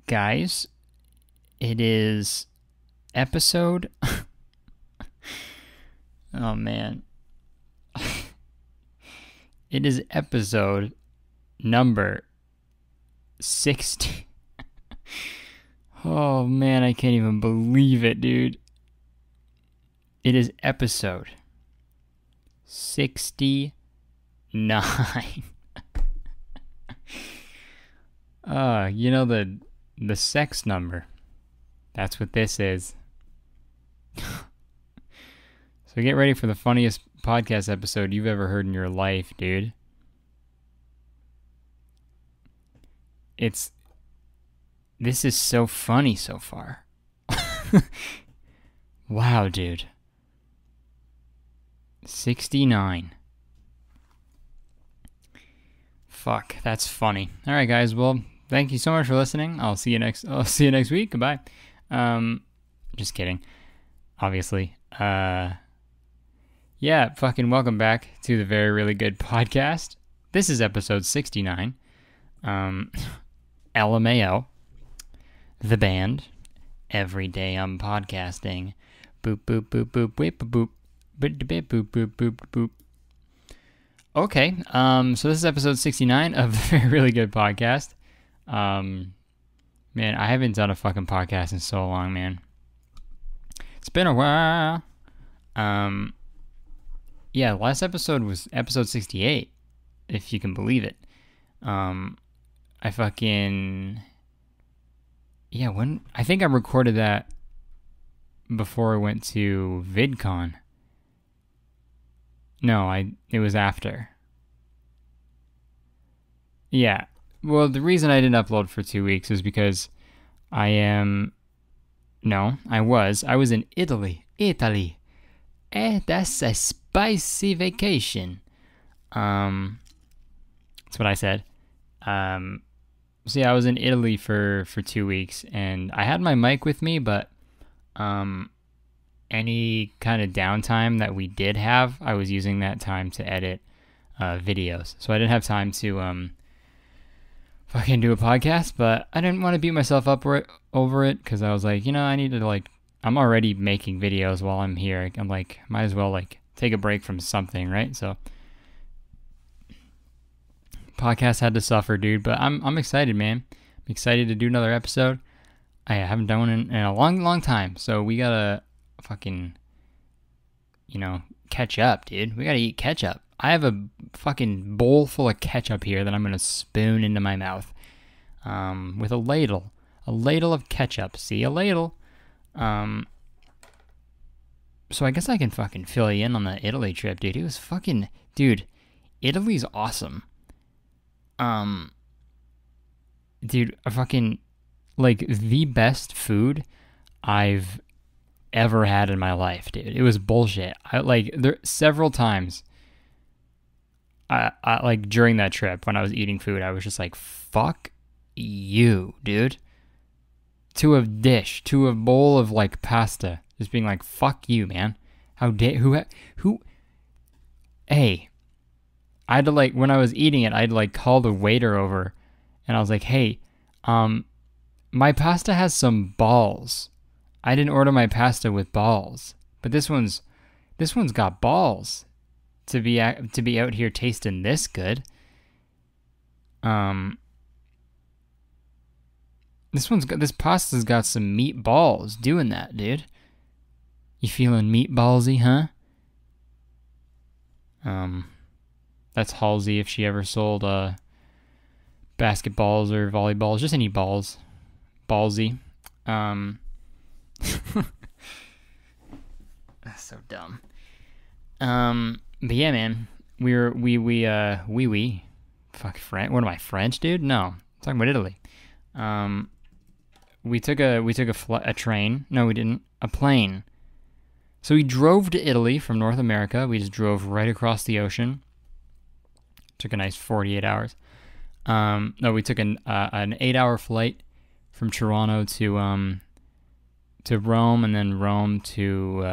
Guys, it is episode. Oh man. It is episode number 60. Oh man, I can't even believe it, dude. It is episode 69. You know the sex number. That's what this is. So get ready for the funniest podcast episode you've ever heard in your life, dude. This is so funny so far. Wow, dude. 69. Fuck, that's funny. All right, guys. Well, thank you so much for listening. I'll see you next week. Goodbye. Just kidding. Obviously. Yeah, fucking welcome back to the Very Really Good podcast. This is episode 69. LMAO. The band. Every day I'm podcasting. Boop, boop, boop, boop, boop, boop, boop, boop, boop, boop, boop, boop. Okay, so this is episode 69 of the Very Really Good podcast. Man, I haven't done a fucking podcast in so long, man. It's been a while. Yeah, last episode was episode 68, if you can believe it. I think I recorded that before I went to VidCon. No, it was after. Yeah. Well, the reason I didn't upload for 2 weeks is because I was in Italy. Italy. That's a spicy vacation. That's what I said. So yeah, I was in Italy for 2 weeks, and I had my mic with me, but any kind of downtime that we did have, I was using that time to edit videos. So I didn't have time to fucking do a podcast, but I didn't want to beat myself up over it because I was like, I need to I'm already making videos while I'm here. I'm like, might as well take a break from something, right? So podcast had to suffer, dude, but I'm excited, man. I'm excited to do another episode. I haven't done one in a long time, so we gotta fucking, catch up, dude. We gotta eat ketchup. I have a fucking bowl full of ketchup here that I'm gonna spoon into my mouth, with a ladle of ketchup. See, a ladle. So I guess I can fucking fill you in on the Italy trip, dude. It was fucking, dude. Italy's awesome. Dude, I fucking the best food I've ever had in my life, dude. It was bullshit. There several times. I during that trip when I was eating food, I was just like, "Fuck you, dude." To a bowl of pasta, just being like, "Fuck you, man." How dare who? Hey, I had to when I was eating it, I had to call the waiter over, and I was like, "Hey, my pasta has some balls. I didn't order my pasta with balls, but this one's got balls to be out here tasting this good." This pasta's got some meatballs doing that, dude. You feeling meatballsy, huh? That's Halsey if she ever sold basketballs or volleyballs, just any balls. Ballsy. That's so dumb. But yeah, man, fuck French. What am I, French, dude? No, I'm talking about Italy. We took a train. No, we didn't. A plane. So we drove to Italy from North America. We just drove right across the ocean. Took a nice 48 hours. No, we took an 8-hour flight from Toronto to Rome, and then Rome to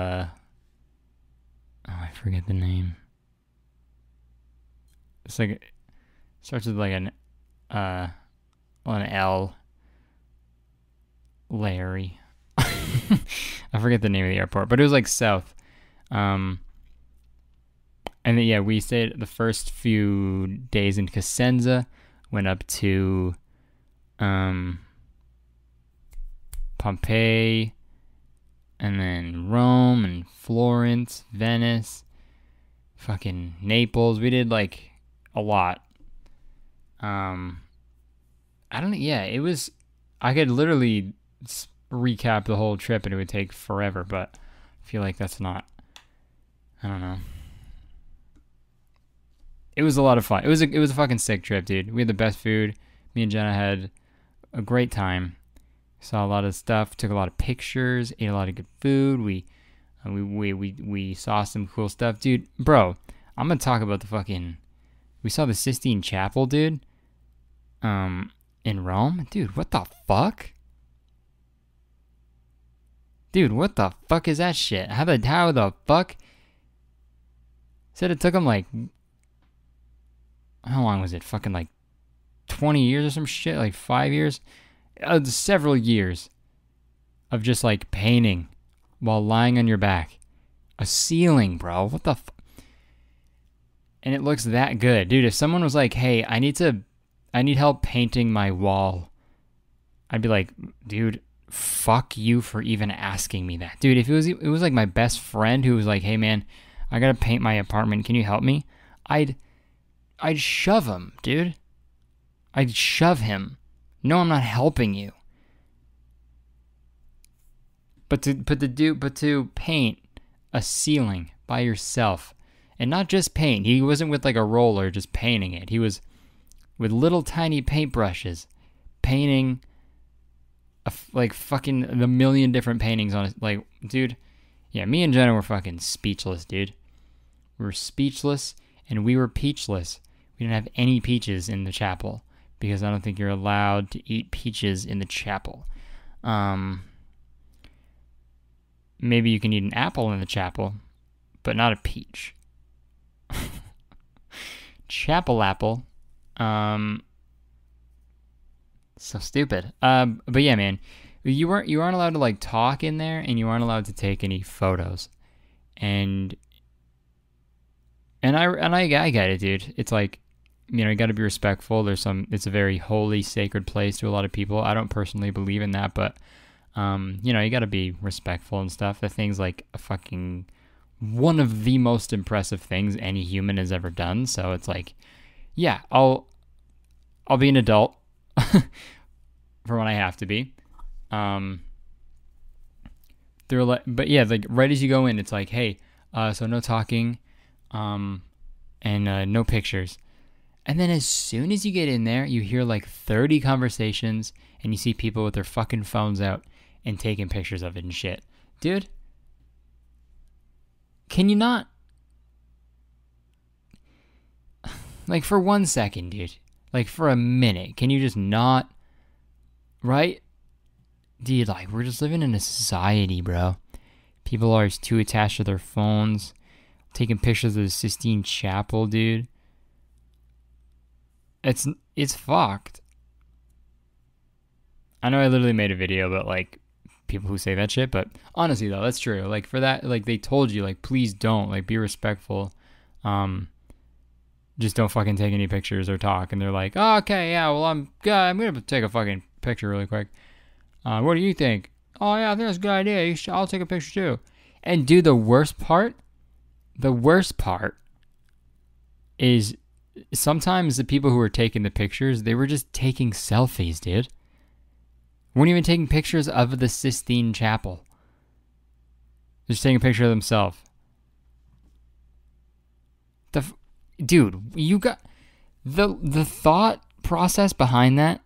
I forget the name. It's Starts with like an L. Larry. I forget the name of the airport, but it was like south. And then, yeah, we stayed the first few days in Cosenza, went up to Pompeii, and then Rome and Florence, Venice, fucking Naples. We did like a lot. I don't know. Yeah, it was. I could literally recap the whole trip and it would take forever, but I feel like that's not. I don't know. It was a lot of fun. It was a fucking sick trip, dude. We had the best food. Me and Jenna had a great time. Saw a lot of stuff. Took a lot of pictures. Ate a lot of good food. We saw some cool stuff, dude. Bro, I'm gonna talk about the fucking. We saw the Sistine Chapel, dude. In Rome, dude. What the fuck? Dude, what the fuck is that shit? How the fuck? Said it took him like. How long was it? Fucking like 20 years or some shit? Like 5 years? Several years of just like painting while lying on your back. A ceiling, bro. What the And it looks that good. Dude, if someone was like, hey, I need help painting my wall, I'd be like, dude, fuck you for even asking me that. Dude, if it was like my best friend who was like, hey man, I gotta paint my apartment, can you help me? I'd shove him, dude. I'd shove him. No, I'm not helping you. But to paint a ceiling by yourself, and not just paint. He wasn't with like a roller just painting it. He was with little tiny paintbrushes painting like fucking the million different paintings on it. Like, dude, yeah, me and Jenna were fucking speechless, dude. We were speechless and we were peachless. We didn't have any peaches in the chapel because I don't think you're allowed to eat peaches in the chapel. Maybe you can eat an apple in the chapel, but not a peach. Chapel apple. So stupid. But yeah, man, you aren't allowed to like talk in there, and you aren't allowed to take any photos. And I get it, dude. It's like, you know, you got to be respectful. It's a very holy, sacred place to a lot of people. I don't personally believe in that, but you know, you got to be respectful and stuff. The thing's like a fucking one of the most impressive things any human has ever done. So it's like, yeah, I'll be an adult for when I have to be. They're like, but yeah, like right as you go in, it's like, hey, so no talking, and no pictures. And then as soon as you get in there, you hear like 30 conversations, and you see people with their fucking phones out and taking pictures of it and shit. Dude, can you not? Like for 1 second, dude. Like for a minute, can you just not? Right? Dude, like we're just living in a society, bro. People are too attached to their phones. Taking pictures of the Sistine Chapel, dude. It's fucked. I know I literally made a video about like people who say that shit, but honestly though, that's true. Like for that, like they told you, like please don't, like be respectful. Just don't fucking take any pictures or talk. And they're like, oh, okay, yeah, well I'm gonna take a fucking picture really quick. What do you think? Oh yeah, I think that's a good idea. I'll take a picture too. And dude, the worst part is sometimes the people who were taking the pictures, they were just taking selfies, dude. Weren't even taking pictures of the Sistine Chapel. Just taking a picture of themselves. Dude, you got the thought process behind that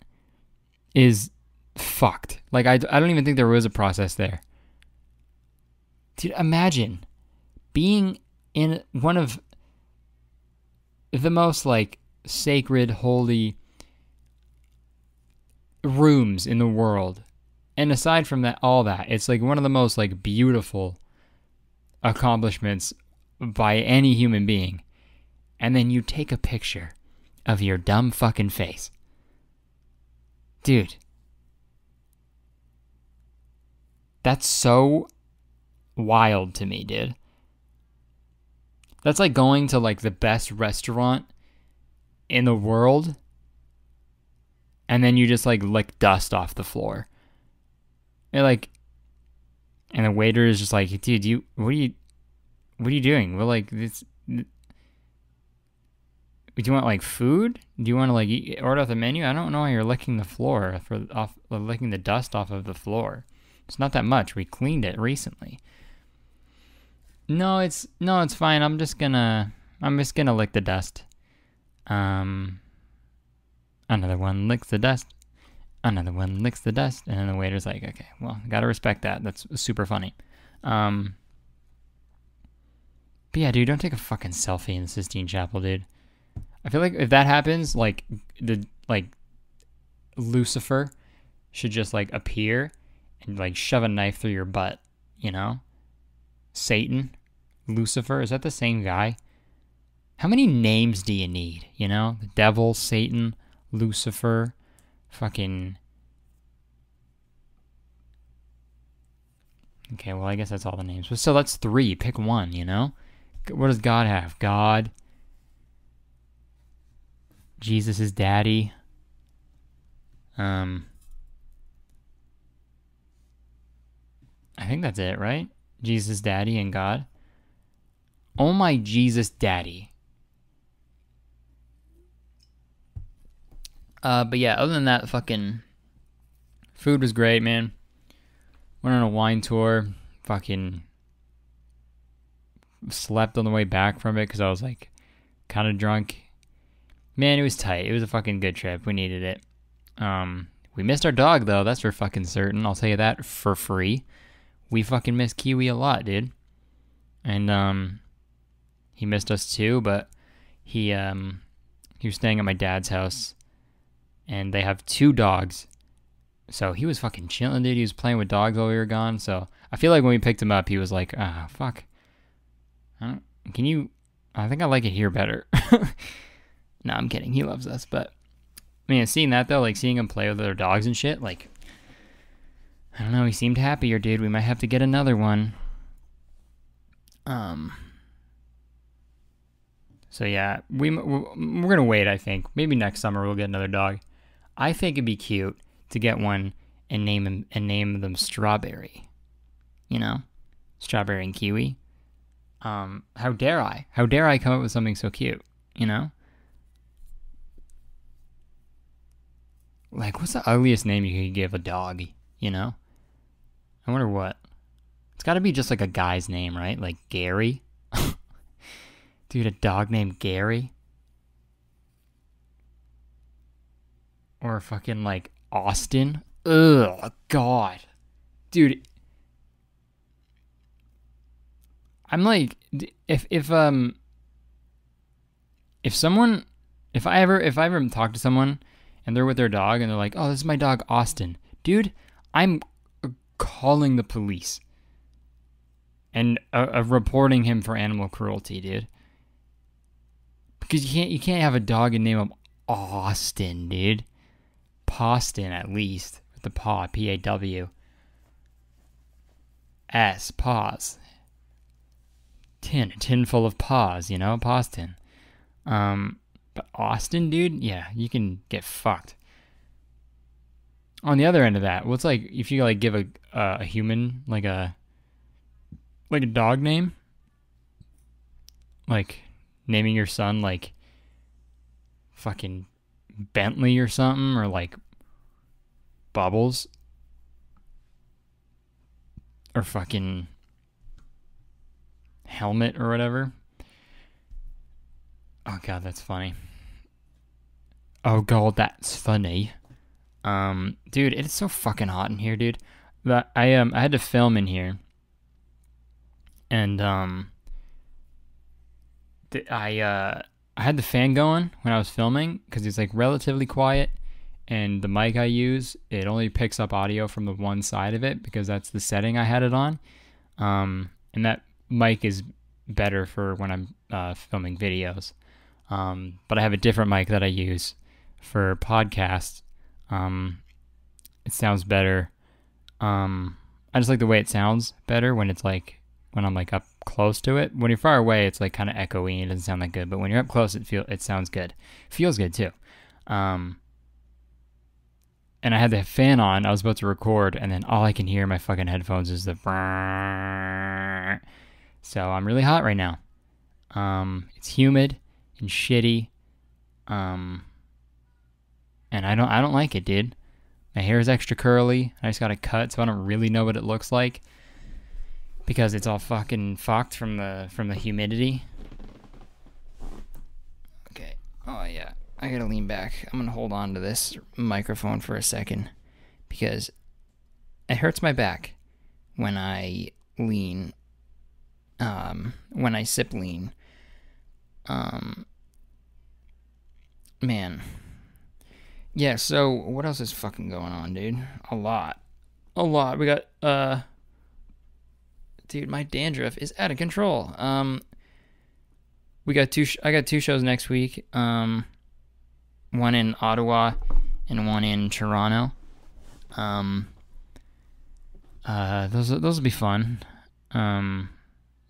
is fucked. Like I don't even think there was a process there. Dude, imagine being in one of the most like sacred, holy rooms in the world. And aside from that, all that, it's like one of the most like beautiful accomplishments by any human being. And then you take a picture of your dumb fucking face. Dude. That's so wild to me, dude. That's like going to like the best restaurant in the world and then you just like lick dust off the floor. And like, and the waiter is just like, dude, what are you doing? We're like, this, do you want like food? Do you want to like order off the menu? I don't know why you're licking the floor licking the dust off of the floor. It's not that much. We cleaned it recently. No, it's fine. I'm just gonna lick the dust. Another one licks the dust. Another one licks the dust. And then the waiter's like, okay, well, gotta respect that. That's super funny. But yeah, dude, don't take a fucking selfie in the Sistine Chapel, dude. I feel like if that happens, like Lucifer should just like appear and like shove a knife through your butt, you know? Satan, Lucifer, is that the same guy? How many names do you need, you know? The devil, Satan, Lucifer, fucking... Okay, well, I guess that's all the names. But still, that's 3. Pick one, you know? What does God have? God, Jesus' daddy, I think that's it, right? Jesus, daddy, and God. Oh my Jesus, daddy. But yeah, other than that, fucking food was great, man. Went on a wine tour. Fucking slept on the way back from it because I was like kind of drunk. Man, it was tight. It was a fucking good trip. We needed it. We missed our dog though. That's for fucking certain. I'll tell you that for free. We fucking missed Kiwi a lot, dude. And he missed us too, but he was staying at my dad's house and they have 2 dogs. So he was fucking chilling, dude. He was playing with dogs while we were gone. So I feel like when we picked him up, he was like, fuck. I think I like it here better. No, I'm kidding. He loves us. But, man, seeing that, though, like seeing him play with other dogs and shit, like, I don't know. He seemed happier, dude. We might have to get another one. So, yeah, we're going to wait, I think. Maybe next summer we'll get another dog. I think it'd be cute to get one and name them Strawberry. You know? Strawberry and Kiwi. How dare I? How dare I come up with something so cute? You know? Like, what's the ugliest name you could give a dog? You know? I wonder what. It's got to be just like a guy's name, right? Like Gary? Dude, a dog named Gary? Or fucking like Austin? Ugh, God. Dude. I'm like, if I ever talk to someone and they're with their dog and they're like, oh, this is my dog Austin. Dude, I'm calling the police and reporting him for animal cruelty, dude. Because you can't have a dog and name him Austin, dude. Poston, at least. With the paw, P-A-W. S, paws. A tin full of paws, you know? Poston. But Austin, dude, yeah, you can get fucked. On the other end of that, what's like if you like give a human like a dog name, like naming your son like fucking Bentley or something, or like Bubbles, or fucking Helmet or whatever. Oh god, that's funny. Oh god, that's funny. Dude, it's so fucking hot in here, dude. But I had to film in here, and I had the fan going when I was filming because it's like relatively quiet, and the mic I use, it only picks up audio from the one side of it because that's the setting I had it on. And that mic is better for when I'm filming videos. But I have a different mic that I use for podcasts. It sounds better. I just like the way it sounds better when I'm like up close to it. When you're far away, it's like kind of echoey and it doesn't sound that good. But when you're up close, it sounds good. Feels good too. And I had the fan on. I was about to record, and then all I can hear in my fucking headphones is the. So I'm really hot right now. It's humid and shitty. And I don't like it, dude. My hair is extra curly. I just got it cut, so I don't really know what it looks like because it's all fucking fucked from the humidity. Okay. Oh yeah. I gotta lean back. I'm gonna hold on to this microphone for a second because it hurts my back when I lean. When I sip lean. Man. Yeah, so what else is fucking going on, dude? A lot. We got, dude, my dandruff is out of control. I got two shows next week. One in Ottawa and one in Toronto. Those will be fun. I'm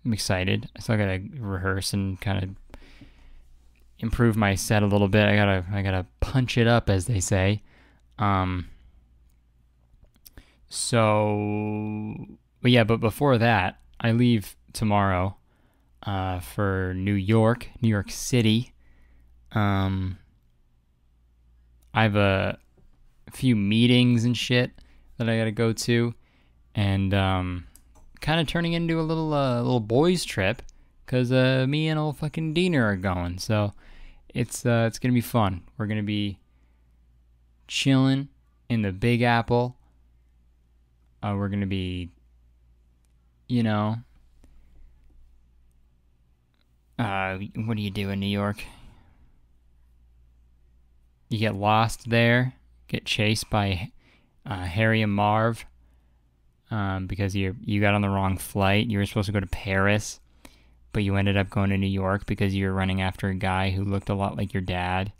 excited. I still gotta rehearse and kind of improve my set a little bit. I gotta punch it up, as they say. But before that, I leave tomorrow for New York City. I have a few meetings and shit that I gotta go to, and kind of turning into a little boys trip, cause me and old fucking Diener are going. So it's gonna be fun. We're gonna be chilling in the Big Apple. We're gonna be, what do you do in New York? You get lost there, get chased by Harry and Marv because you got on the wrong flight. You were supposed to go to Paris, but you ended up going to New York because you were running after a guy who looked a lot like your dad,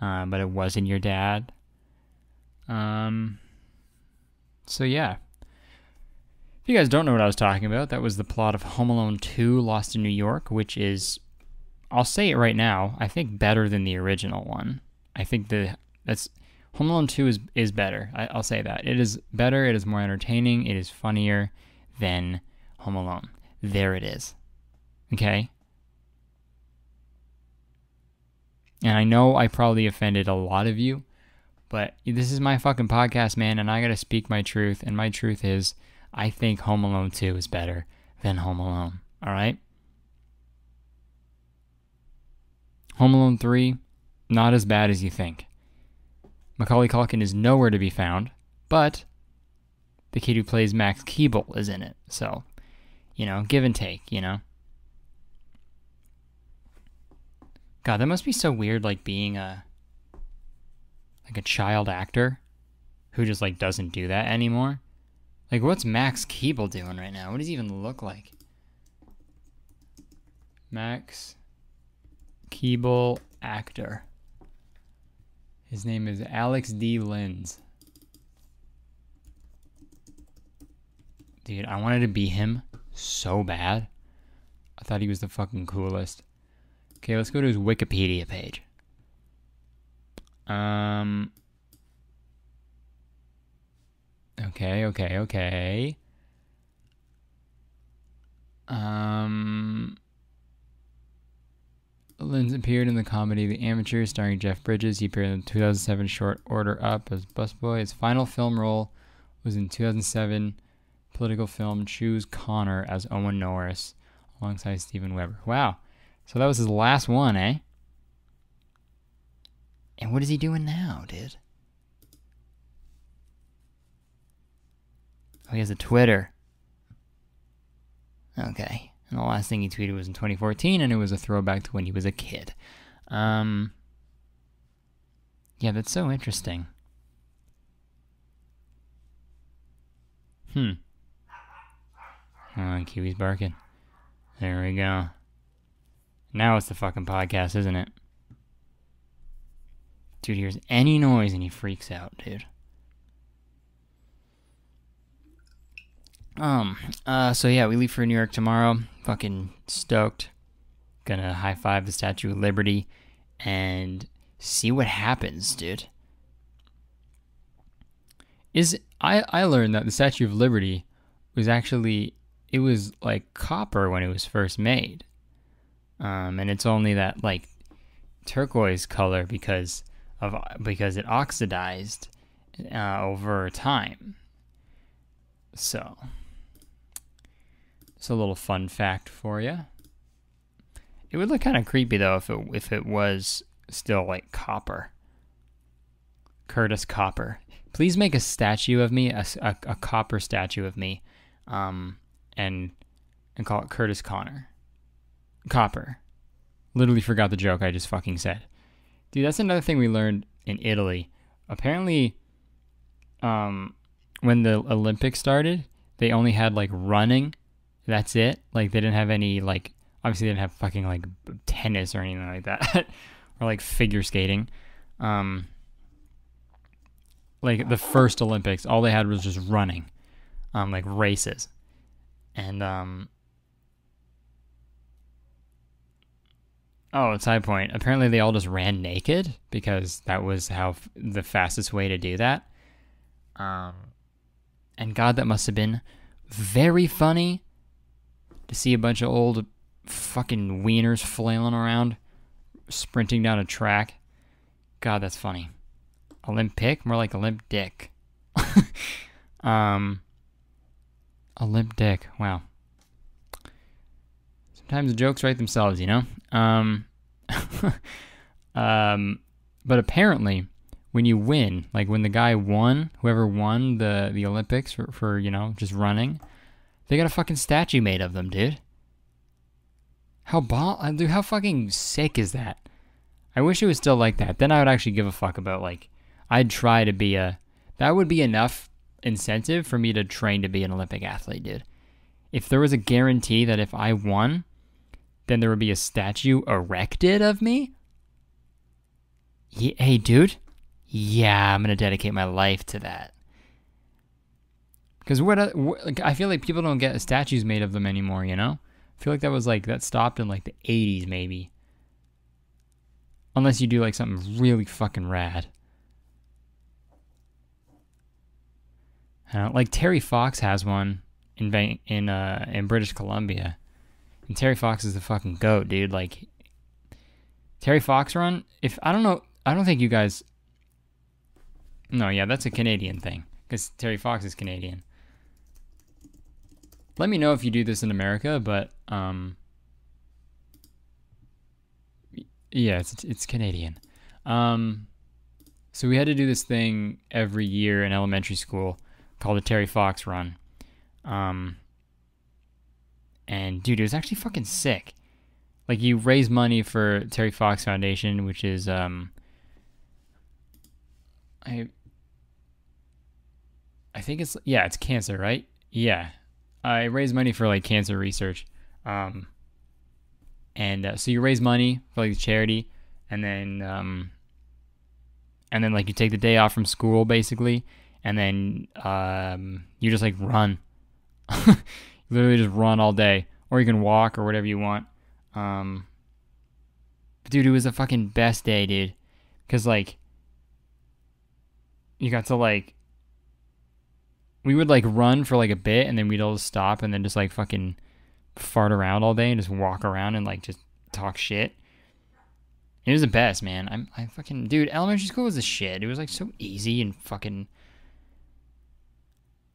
but it wasn't your dad. So yeah. If you guys don't know what I was talking about, that was the plot of Home Alone 2, Lost in New York, which is, I'll say it right now, I think better than the original one. I think Home Alone 2 is better. I'll say that. It is better, it is more entertaining, it is funnier than Home Alone. There it is. Okay? And I know I probably offended a lot of you, but this is my fucking podcast, man, and I gotta speak my truth, and my truth is, I think Home Alone 2 is better than Home Alone. Alright? Home Alone 3, not as bad as you think. Macaulay Culkin is nowhere to be found, but the kid who plays Max Keeble is in it. So, give and take, God, that must be so weird, like being a child actor who just doesn't do that anymore. Like, what's Max Keeble doing right now? What does he even look like? Max Keeble actor. His name is Alex D. Linz. Dude, I wanted to be him so bad. I thought he was the fucking coolest. Okay, let's go to his Wikipedia page. Okay. Linz appeared in the comedy The Amateur starring Jeff Bridges. He appeared in the 2007 short Order Up as busboy. His final film role was in 2007 political film Choose Connor as Owen Norris alongside Steven Weber. Wow. So that was his last one, eh? And what is he doing now, dude? Oh, he has a Twitter. Okay. And the last thing he tweeted was in 2014, and it was a throwback to when he was a kid. Yeah, that's so interesting. Oh, Kiwi's barking. There we go. Now it's the fucking podcast, isn't it? Dude hears any noise and he freaks out, dude. So yeah, we leave for New York tomorrow. Fucking stoked. Gonna high five the Statue of Liberty and see what happens, dude. I learned that the Statue of Liberty was actually, it was like copper when it was first made. And it's only that like turquoise color because it oxidized over time. So it's a little fun fact for you. It would look kind of creepy though if it was still like copper. Curtis Copper. Please make a statue of me, a copper statue of me, and call it Curtis Copper. Literally forgot the joke I just fucking said. Dude, that's another thing we learned in Italy. Apparently, when the Olympics started, they only had like running. That's it. Like they didn't have any like, obviously they didn't have fucking like tennis or anything like that, or like figure skating. Like the first Olympics, all they had was just running, like races, and oh, side point. Apparently, they all just ran naked because that was how the fastest way to do that. And God, that must have been very funny to see a bunch of old fucking wieners flailing around, sprinting down a track. God, that's funny. Olympic? More like Olymp Dick. Olymp Dick. Wow. Sometimes the jokes write themselves, you know? But apparently, when you win, like when the guy won, whoever won the Olympics for you know, just running, they got a fucking statue made of them, dude. Dude, how fucking sick is that? I wish it was still like that. Then I would actually give a fuck about, like, I'd try to be that would be enough incentive for me to train to be an Olympic athlete, dude. If there was a guarantee that if I won, then there would be a statue erected of me. Hey, dude. Yeah, I'm going to dedicate my life to that. Because I feel like people don't get statues made of them anymore, you know? I feel like that stopped in like the 80s maybe. Unless you do like something really fucking rad. Like Terry Fox has one in British Columbia. And Terry Fox is the fucking GOAT, dude. Like, Terry Fox run, I don't think you guys... No, yeah, that's a Canadian thing. Because Terry Fox is Canadian. Let me know if you do this in America, but, yeah, it's Canadian. So we had to do this thing every year in elementary school called the Terry Fox Run. And, dude, it was actually fucking sick. Like, you raise money for Terry Fox Foundation, which is, I think it's cancer, right? Yeah. I raise money for, like, cancer research. So you raise money for, like, charity, and then, like, you take the day off from school, basically, and then, you just, like, run. You literally just run all day, or you can walk, or whatever you want. But dude, it was the fucking best day, dude, because, like, you got to, like, we would, like, run for, like, a bit, and then we'd all stop, and then just, like, fucking fart around all day, and just walk around, and, like, just talk shit. It was the best, man. I fucking... Dude, elementary school was the shit. It was, like, so easy and fucking...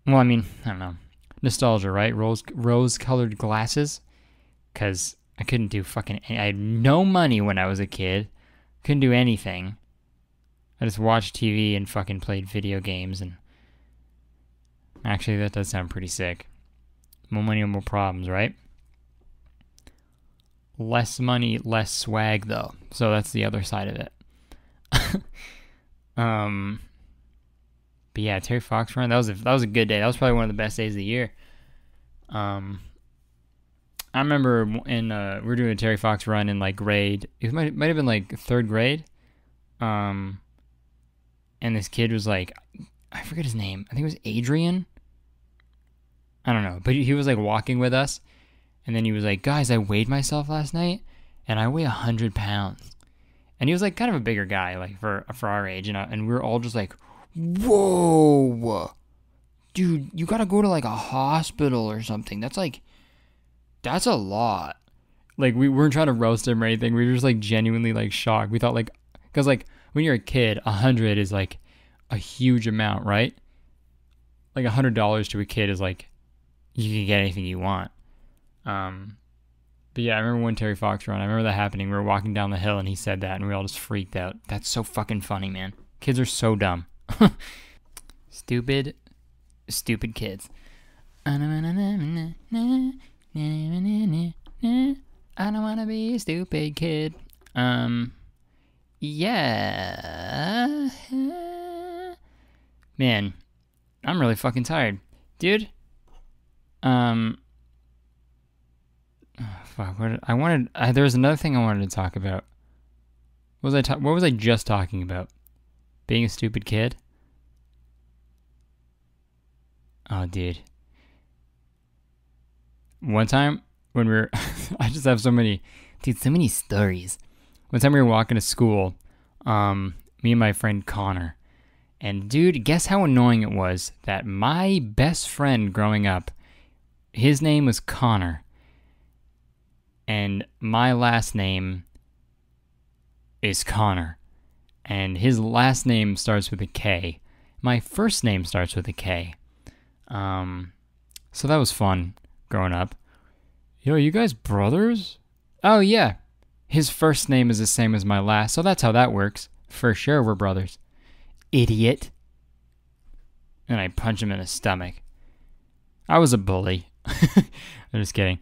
Well, I mean, I don't know. Nostalgia, right? Rose-colored glasses. Because I couldn't do fucking... I had no money when I was a kid. Couldn't do anything. I just watched TV and fucking played video games, and... Actually, that does sound pretty sick. More money and more problems, right? Less money, less swag, though. So that's the other side of it. But yeah, Terry Fox run. That was a good day. That was probably one of the best days of the year. I remember in we were doing a Terry Fox run in like grade. It might have been like third grade. And this kid was like, I forget his name. I think it was Adrian. I don't know, but he was like walking with us, and then he was like, "Guys, I weighed myself last night, and I weigh 100 pounds." And he was like kind of a bigger guy, like for our age, and we were all just like, "Whoa, dude, you gotta go to like a hospital or something. That's a lot." Like we weren't trying to roast him or anything. We were just like genuinely like shocked. We thought like, because like when you're a kid, 100 is like a huge amount, right? Like $100 to a kid is like, you can get anything you want. But yeah, I remember one Terry Fox run. I remember that happening. We were walking down the hill and he said that and we all just freaked out. That's so fucking funny, man. Kids are so dumb. Stupid kids. I don't wanna be a stupid kid. Yeah. Man, I'm really fucking tired. Dude. Fuck. There was another thing I wanted to talk about. What was I just talking about? Being a stupid kid? Oh, dude. One time when we were, I just have so many stories. One time we were walking to school, me and my friend Connor. And dude, guess how annoying it was that my best friend growing up, his name was Connor. And my last name is Connor. And his last name starts with a K. My first name starts with a K. So that was fun growing up. Yo, you guys brothers? Oh, yeah. His first name is the same as my last, so that's how that works. For sure we're brothers. Idiot. And I punch him in the stomach. I was a bully. I'm just kidding.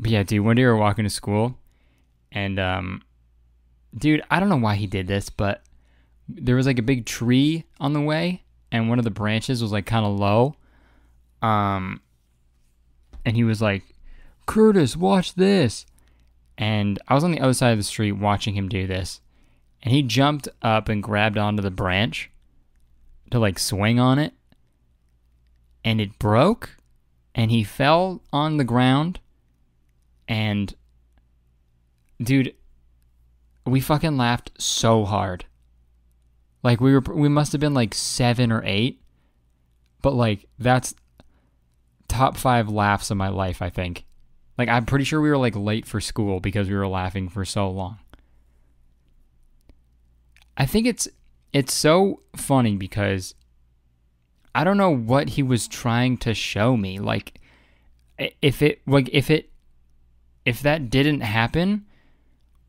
But yeah, dude, one day we were walking to school, and, dude, I don't know why he did this, but there was, like, a big tree on the way, and one of the branches was, like, kind of low, and he was like, "Curtis, watch this," and I was on the other side of the street watching him do this, and he jumped up and grabbed onto the branch to, like, swing on it, and it broke, and he fell on the ground. And, dude, we fucking laughed so hard. Like, we must have been, like, 7 or 8. But, like, that's top 5 laughs of my life, I think. Like, I'm pretty sure we were, like, late for school because we were laughing for so long. I think it's so funny because I don't know what he was trying to show me. Like, if that didn't happen,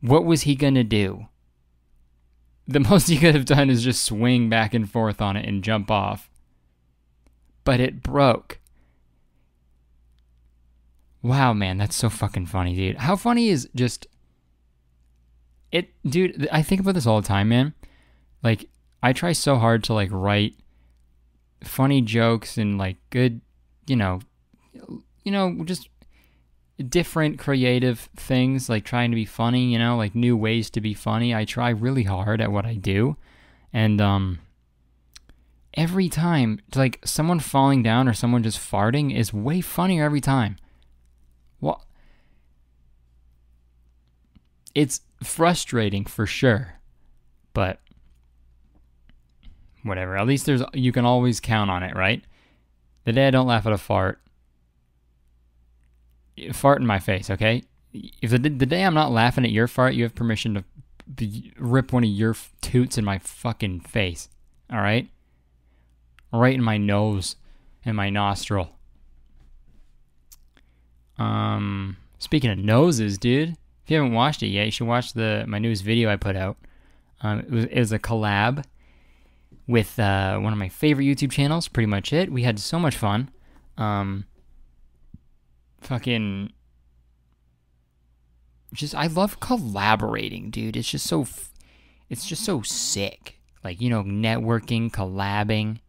what was he gonna do? The most he could have done is just swing back and forth on it and jump off. But it broke. Wow, man, that's so fucking funny, dude. How funny is just... Dude, I think about this all the time, man. Like, I try so hard to, like, write funny jokes and, like, good, just different creative things, like trying to be funny, like new ways to be funny. I try really hard at what I do. And every time, like, someone falling down or someone just farting is way funnier every time. Well, it's frustrating for sure, but whatever. At least you can always count on it, right? The day I don't laugh at a fart in my face, okay? If the day I'm not laughing at your fart, you have permission to rip one of your toots in my fucking face, all right? Right in my nose and my nostril. Speaking of noses, dude, if you haven't watched it yet, you should watch my newest video I put out. It was a collab with one of my favorite YouTube channels, pretty much it. We had so much fun. I love collaborating, dude. It's just so sick. Like, networking, collabing,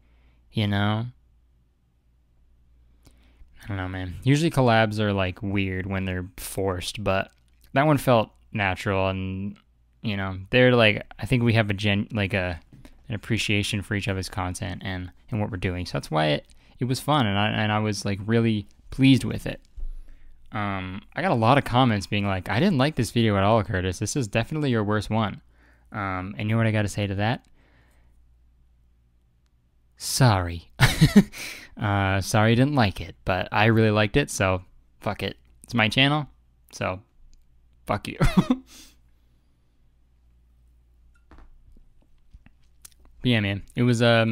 I don't know, man. Usually collabs are like weird when they're forced, but that one felt natural, and you know, they're like, I think we have an appreciation for each other's content and what we're doing. So that's why it was fun, and I was like really pleased with it. I got a lot of comments being like, I didn't like this video at all, Curtis. This is definitely your worst one. And you know what I got to say to that? Sorry. Sorry you didn't like it, but I really liked it, so fuck it. It's my channel, so fuck you. But yeah, man, it was I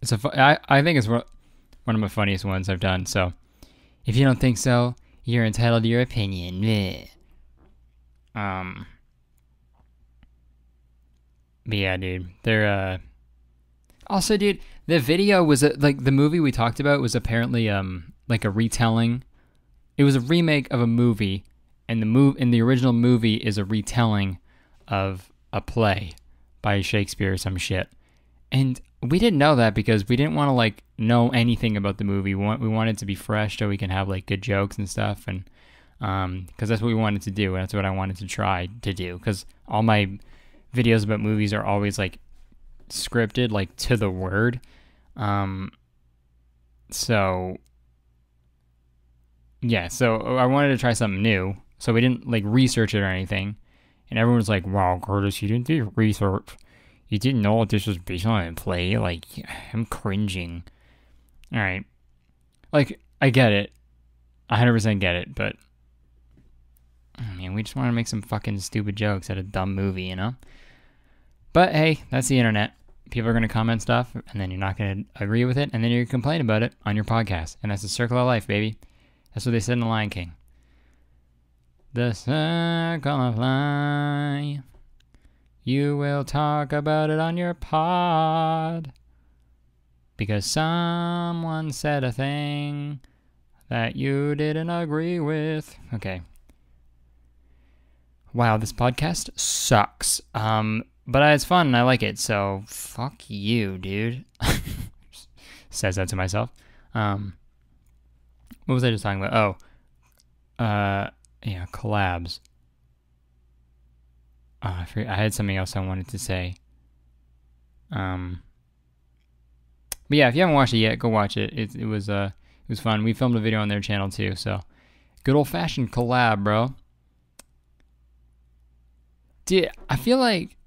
think it's one of my funniest ones I've done. So if you don't think so, you're entitled to your opinion. Bleh. But yeah, dude, they're also, dude, the video was like the movie we talked about was apparently like a retelling. It was a remake of a movie, and the original movie is a retelling of a play by Shakespeare or some shit. And we didn't know that because we didn't want to like know anything about the movie. We wanted it to be fresh so we can have like good jokes and stuff, and because that's what we wanted to do, and that's what I wanted to try to do. Because all my videos about movies are always like scripted, like to the word. So yeah, so I wanted to try something new. So we didn't like research it or anything. And everyone was like, wow, Curtis, you didn't do research. You didn't know this was based on a play. Like, I'm cringing. All right. Like, I get it. 100% get it. But, I mean, we just want to make some fucking stupid jokes at a dumb movie, you know? But, hey, that's the internet. People are going to comment stuff, and then you're not going to agree with it, and then you're going to complain about it on your podcast. And that's the circle of life, baby. That's what they said in The Lion King. The circle of life. You will talk about it on your pod. Because someone said a thing that you didn't agree with. Okay. Wow, this podcast sucks. But it's fun and I like it, so fuck you, dude. Says that to myself. What was I just talking about? Yeah, collabs. I had something else I wanted to say. But yeah, if you haven't watched it yet, go watch it. It was fun. We filmed a video on their channel too, so good old fashioned collab, bro. Dude, I feel like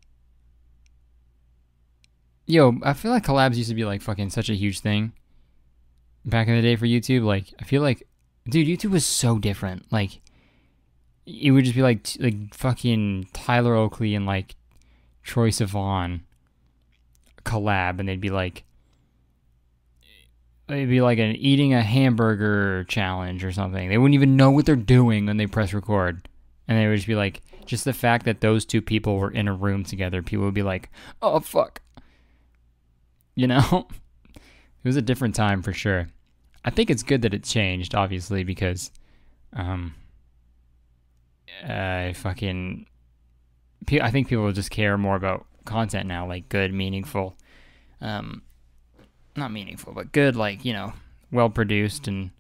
collabs used to be like fucking such a huge thing back in the day for YouTube. Like, I feel like, dude, YouTube was so different. Like, it would just be like fucking Tyler Oakley and like Troye Sivan collab, and they'd be like an eating a hamburger challenge or something. They wouldn't even know what they're doing when they press record, and they would just be like, just the fact that those two people were in a room together, people would be like, oh fuck, you know. It was a different time for sure. I think it's good that it changed, obviously, because I think people just care more about content now, like good, meaningful, not meaningful, but good, like, you know, well produced and,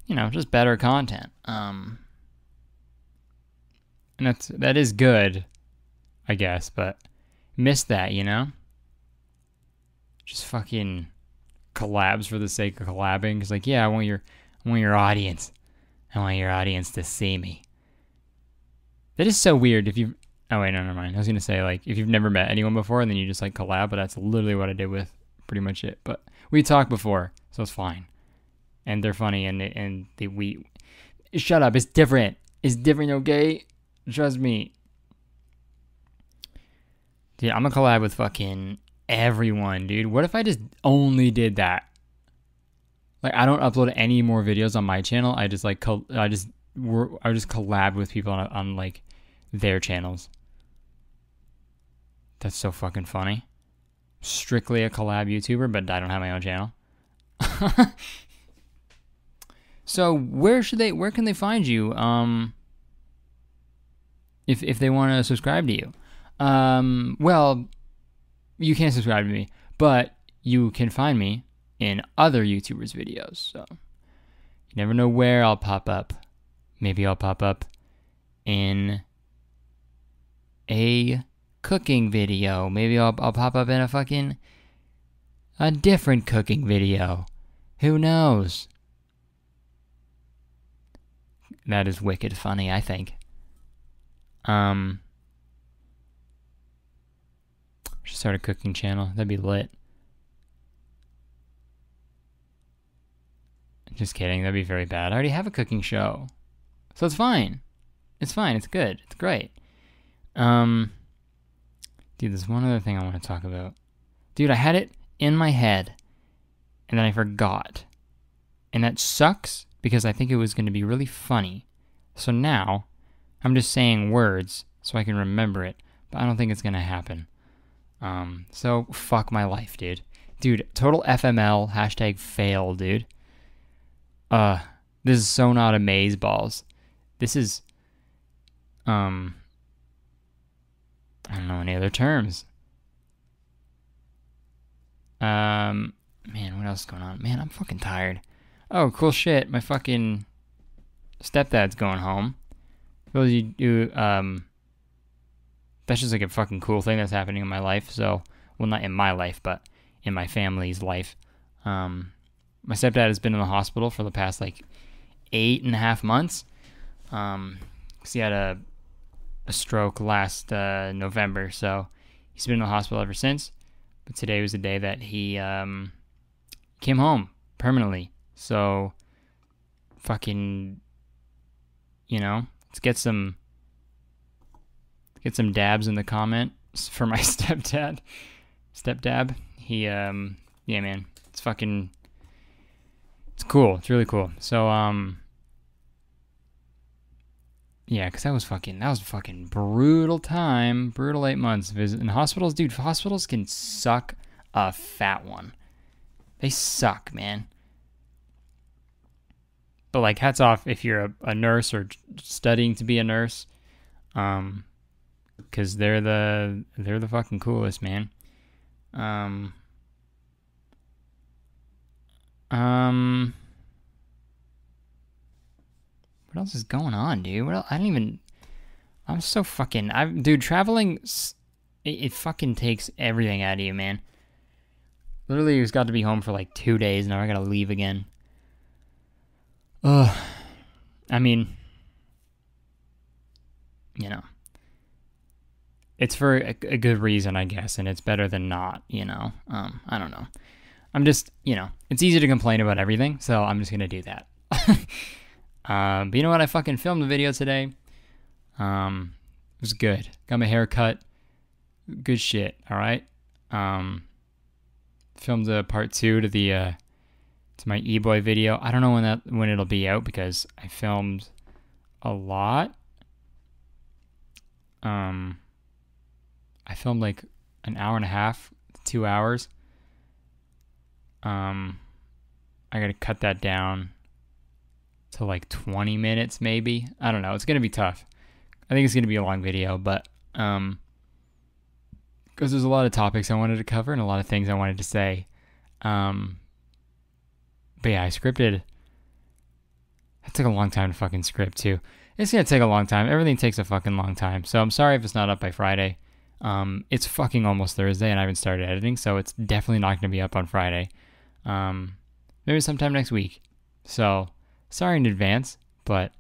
you know, just better content. And that is good, I guess, but miss that, you know? Just fucking collabs for the sake of collabing. Because, like, yeah, I want your audience. I want your audience to see me. That is so weird if you... Oh, wait, no, never mind. I was going to say, like, if you've never met anyone before and then you just, like, collab, but that's literally what I did with pretty much it. But we talked before, so it's fine. And they're funny, and we... Shut up, it's different. It's different, okay? Trust me. Dude, I'm gonna collab with fucking everyone, dude. What if I just only did that? Like, I don't upload any more videos on my channel. I just, like, I just collab with people on like, their channels. That's so fucking funny. Strictly a collab YouTuber, but I don't have my own channel. So where can they find you? If they want to subscribe to you. Well, you can't subscribe to me, but you can find me in other YouTubers' videos. So you never know where I'll pop up. Maybe I'll pop up in a cooking video. Maybe I'll pop up in a different cooking video. Who knows? That is wicked funny, I think. Should start a cooking channel. That'd be lit. Just kidding. That'd be very bad. I already have a cooking show, so it's fine. It's fine. It's good. It's great. Dude, there's one other thing I want to talk about. Dude, I had it in my head, and then I forgot. And that sucks, because I think it was going to be really funny. So now, I'm just saying words so I can remember it, but I don't think it's going to happen. So fuck my life, dude. Dude, total FML, hashtag fail, dude. This is so not amazeballs. This is, I don't know any other terms. Man, what else is going on? Man, I'm fucking tired. Oh, cool shit. My fucking stepdad's going home. That's just like a fucking cool thing that's happening in my life. So, well, not in my life, but in my family's life. My stepdad has been in the hospital for the past like 8.5 months. 'Cause he had a stroke last November, so he's been in the hospital ever since. But today was the day that he came home permanently. So, fucking, let's get some dabs in the comments for my stepdad. Stepdab. He, yeah, man, it's cool. It's really cool. So, yeah, because that was fucking brutal time. Brutal 8 months visit in hospitals. Dude, hospitals can suck a fat one. They suck, man. But, like, hats off if you're a nurse or studying to be a nurse. Because they're the fucking coolest, man. What else is going on, dude? What else? I'm so fucking, dude, traveling, it fucking takes everything out of you, man. Literally, he's got to be home for like 2 days, now I gotta leave again. Ugh. I mean, it's for a good reason, I guess, and it's better than not, I don't know. I'm just, it's easy to complain about everything, so I'm just gonna do that. But you know what? I fucking filmed a video today. It was good. Got my hair cut. Good shit, alright? Filmed a part 2 to the, to my e-boy video. I don't know when it'll be out, because I filmed a lot. I filmed like an hour and a half, 2 hours. I gotta cut that down to like 20 minutes maybe. I don't know. It's gonna be tough. I think it's gonna be a long video, but because there's a lot of topics I wanted to cover and a lot of things I wanted to say. But yeah, I scripted. It took a long time to fucking script too. It's gonna take a long time. Everything takes a fucking long time. So I'm sorry if it's not up by Friday. It's fucking almost Thursday and I haven't started editing, so it's definitely not gonna be up on Friday. Maybe sometime next week. So sorry in advance, but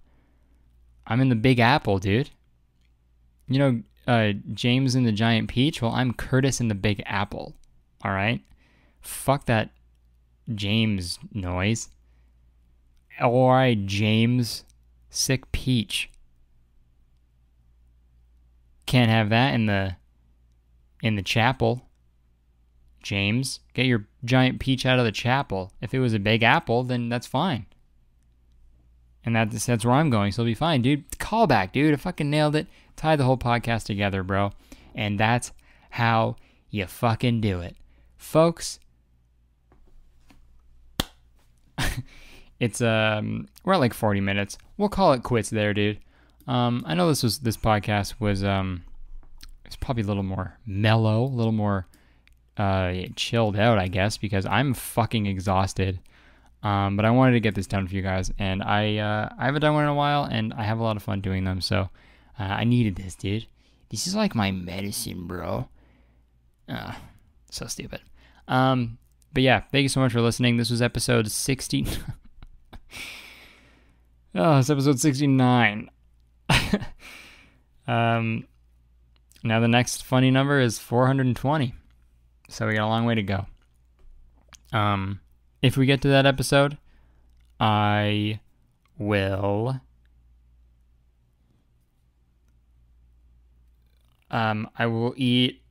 I'm in the Big Apple, dude. James in the Giant Peach? Well, I'm Curtis in the Big Apple. Alright? Fuck that James noise. Alright, James. Sick peach. Can't have that in the chapel. James, get your giant peach out of the chapel. If it was a Big Apple, then that's fine. And that's where I'm going, so it'll be fine, dude. Callback, dude. I fucking nailed it. Tied the whole podcast together, bro. And that's how you fucking do it. Folks, it's we're at like 40 minutes. We'll call it quits there, dude. I know this podcast was it's probably a little more mellow, a little more chilled out, I guess, because I'm fucking exhausted. But I wanted to get this done for you guys, and I haven't done one in a while, and I have a lot of fun doing them, so I needed this, dude. This is like my medicine, bro. So stupid. But yeah, thank you so much for listening. This was episode 60. Oh, it's episode 69. Now the next funny number is 420. So we got a long way to go. If we get to that episode, I will eat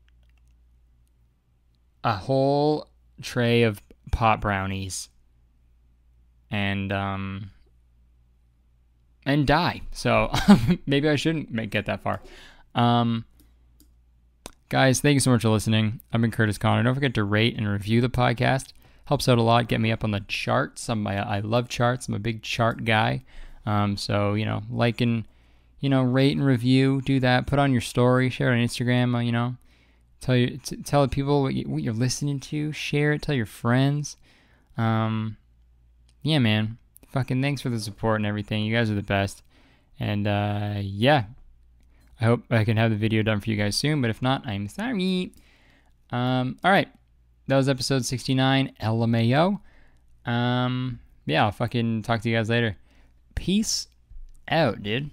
a whole tray of pot brownies and die. So maybe I shouldn't get that far. Guys, thank you so much for listening. I've been Curtis Connor. Don't forget to rate and review the podcast. Helps out a lot. Get me up on the charts. I love charts. I'm a big chart guy. So, like and, rate and review. Do that. Put on your story. Share it on Instagram. Tell people what you're listening to. Share it. Tell your friends. Yeah, man. Fucking thanks for the support and everything. You guys are the best. And, yeah. I hope I can have the video done for you guys soon. But if not, I'm sorry. All right. That was episode 69, LMAO. Yeah, I'll fucking talk to you guys later. Peace out, dude.